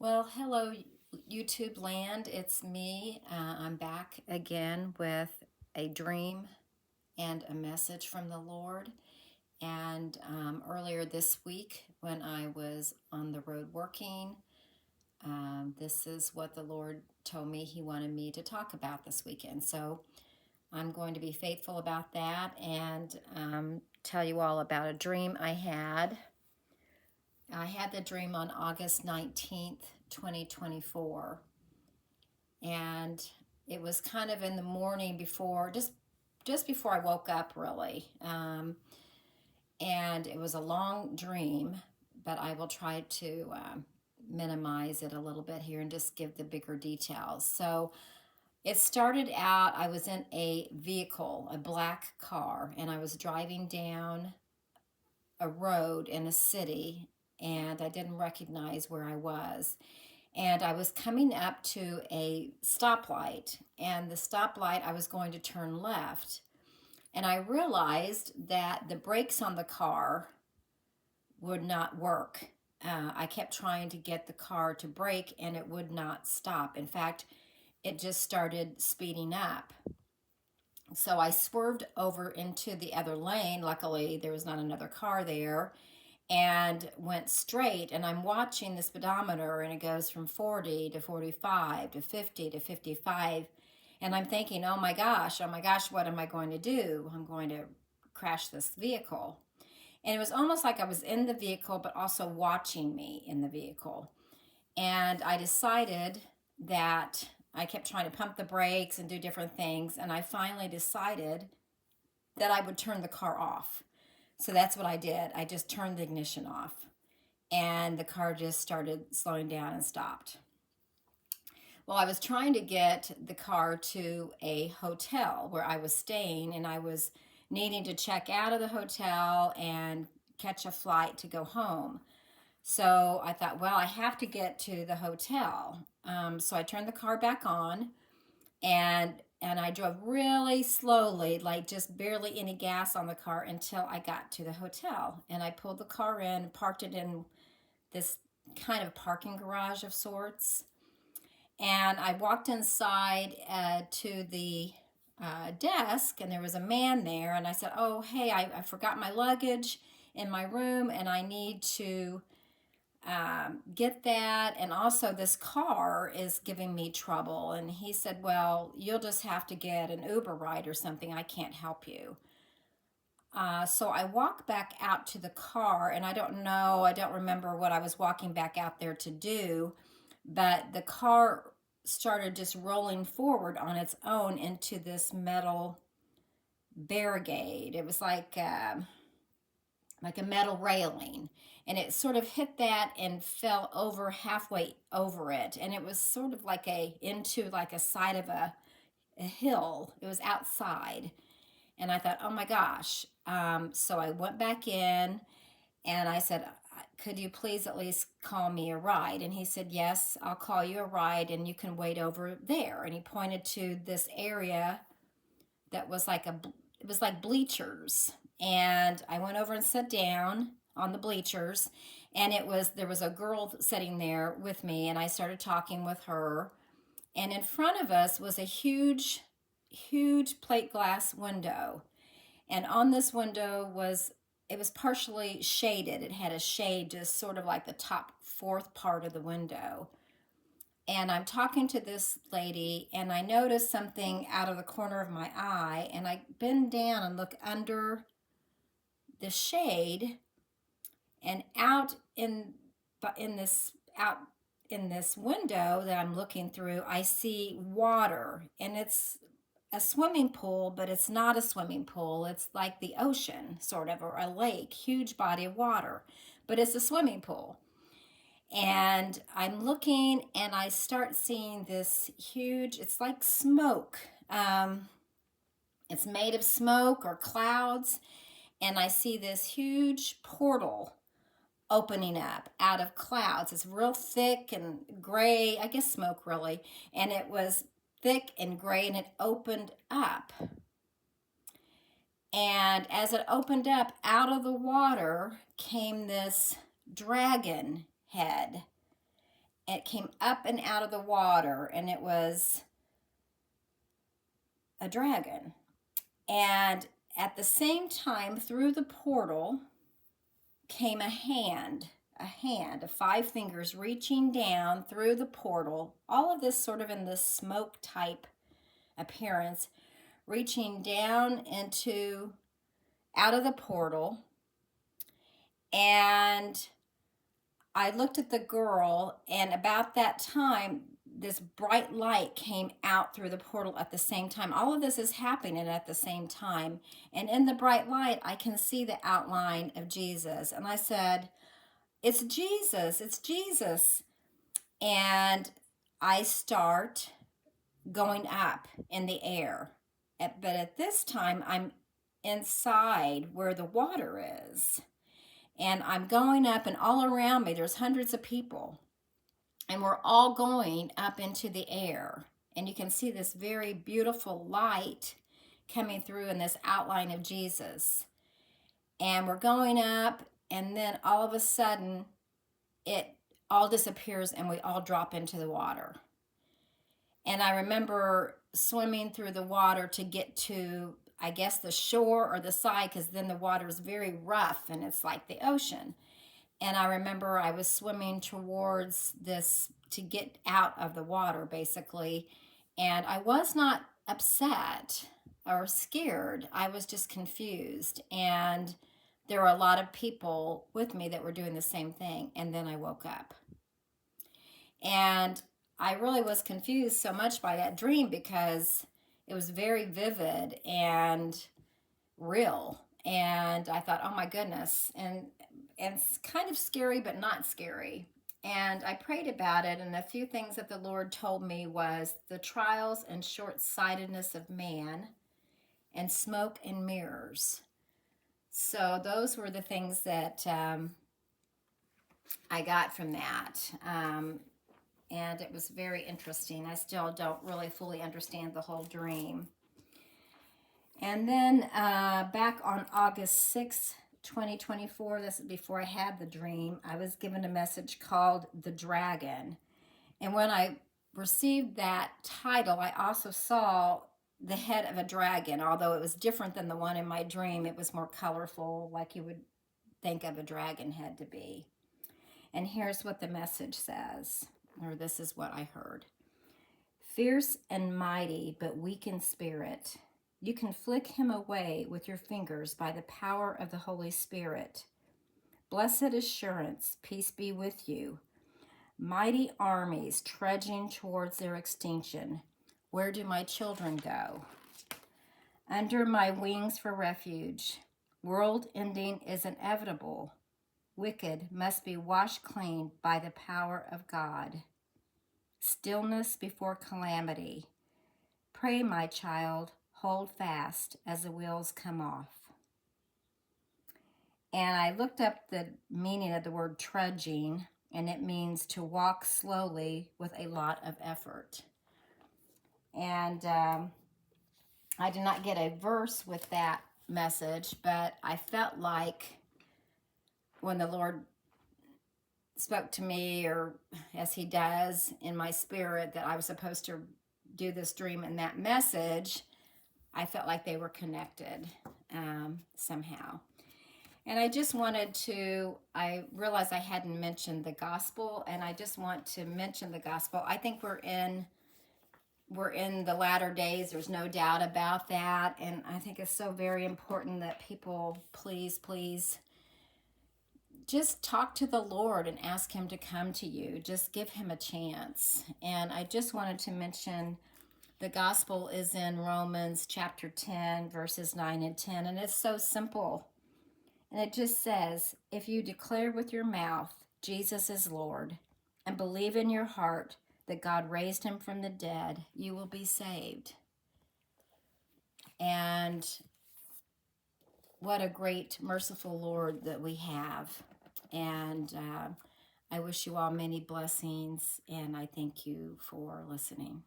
Well, hello, YouTube land. It's me. I'm back again with a dream and a message from the Lord. And earlier this week, when I was on the road working, this is what the Lord told me He wanted me to talk about this weekend. So I'm going to be faithful about that and tell you all about a dream I had. I had the dream on August 19th, 2024. And it was kind of in the morning before, just before I woke up, really. And it was a long dream, but I will try to minimize it a little bit here and just give the bigger details. So it started out, I was in a vehicle, a black car, and I was driving down a road in a city, and I didn't recognize where I was. And I was coming up to a stoplight, and the stoplight, I was going to turn left. And I realized that the brakes on the car would not work. I kept trying to get the car to brake, and it would not stop. In fact, it just started speeding up. So I swerved over into the other lane. Luckily, there was not another car there, and went straight. And I'm watching the speedometer, and it goes from 40 to 45 to 50 to 55. And I'm thinking, oh my gosh, what am I going to do? I'm going to crash this vehicle. And it was almost like I was in the vehicle, but also watching me in the vehicle. And I decided that I kept trying to pump the brakes and do different things. And I finally decided that I would turn the car off. So that's what I did. I just turned the ignition off, and the car just started slowing down and stopped. Well, I was trying to get the car to a hotel where I was staying, and I was needing to check out of the hotel and catch a flight to go home. So I thought, well, I have to get to the hotel. So I turned the car back on, and I drove really slowly, like just barely any gas on the car until I got to the hotel. And I pulled the car in, parked it in this kind of parking garage of sorts. And I walked inside to the desk, and there was a man there. And I said, oh, hey, I forgot my luggage in my room, and I need to get that. And also, this car is giving me trouble. And he said, well, you'll just have to get an Uber ride or something. I can't help you. So I walk back out to the car, and I don't remember what I was walking back out there to do, but the car started just rolling forward on its own into this metal barricade. It was like a metal railing, and it sort of hit that and fell over halfway over it, and it was sort of like into like a side of a hill. It was outside, and I thought, oh my gosh. So I went back in, and I said, could you please at least call me a ride? And he said, yes, I'll call you a ride, and you can wait over there. And he pointed to this area that was it was like bleachers. And I went over and sat down on the bleachers, and there was a girl sitting there with me, and I started talking with her. And in front of us was a huge plate glass window. And on this window it was partially shaded. It had a shade just sort of like the top fourth part of the window. And I'm talking to this lady, and I noticed something out of the corner of my eye, and I bend down and look under the shade, and out in this window that I'm looking through, I see water, and it's a swimming pool, but it's not a swimming pool. It's like the ocean, sort of, or a lake, huge body of water, but it's a swimming pool. And I'm looking, and I start seeing this huge, it's like smoke. It's made of smoke or clouds. And I see this huge portal opening up out of clouds. It's real thick and gray, I guess smoke really. And it was thick and gray, and it opened up. And as it opened up, out of the water came this dragon head. it came up and out of the water, and it was a dragon. And at the same time, through the portal came a hand, of 5 fingers reaching down through the portal. All of this sort of in this smoke type appearance, reaching down into out of the portal. And I looked at the girl, and about that time, this bright light came out through the portal at the same time. All of this is happening at the same time. And in the bright light, I can see the outline of Jesus. And I said, "It's Jesus, it's Jesus." And I start going up in the air. But at this time, I'm inside where the water is. And I'm going up, and all around me, there's hundreds of people. And we're all going up into the air. And you can see this very beautiful light coming through in this outline of Jesus. And we're going up, and then all of a sudden, it all disappears, and we all drop into the water. And I remember swimming through the water to get to, I guess, the shore or the side, because then the water is very rough and it's like the ocean. And I remember I was swimming towards this to get out of the water, basically. And I was not upset or scared. I was just confused. And there were a lot of people with me that were doing the same thing. And then I woke up. And I really was confused so much by that dream because it was very vivid and real. And I thought, oh my goodness. And it's kind of scary, but not scary. And I prayed about it. And a few things that the Lord told me was the trials and short-sightedness of man and smoke and mirrors. So those were the things that I got from that. And it was very interesting. I still don't really fully understand the whole dream. And then back on August 6th, 2024, this is before I had the dream, I was given a message called The Dragon. And when I received that title, I also saw the head of a dragon, although it was different than the one in my dream. It was more colorful, like you would think of a dragon head to be. And here's what the message says, or this is what I heard. Fierce and mighty, but weak in spirit, you can flick him away with your fingers by the power of the Holy Spirit. Blessed assurance, peace be with you. Mighty armies trudging towards their extinction. Where do my children go? Under my wings for refuge. World ending is inevitable. Wicked must be washed clean by the power of God. Stillness before calamity. Pray, my child, hold fast as the wheels come off. And I looked up the meaning of the word trudging, and it means to walk slowly with a lot of effort. And I did not get a verse with that message, but I felt like when the Lord spoke to me, or as he does in my spirit, that I was supposed to do this dream and that message, I felt like they were connected somehow. And I just wanted to, I realized I hadn't mentioned the gospel, and I just want to mention the gospel. I think we're in the latter days. There's no doubt about that. And I think it's so very important that people please just talk to the Lord and ask him to come to you. Just give him a chance. And I just wanted to mention the gospel is in Romans chapter 10, verses 9 and 10. And it's so simple. And it just says, if you declare with your mouth Jesus is Lord and believe in your heart that God raised him from the dead, you will be saved. And what a great, merciful Lord that we have. And I wish you all many blessings, and I thank you for listening.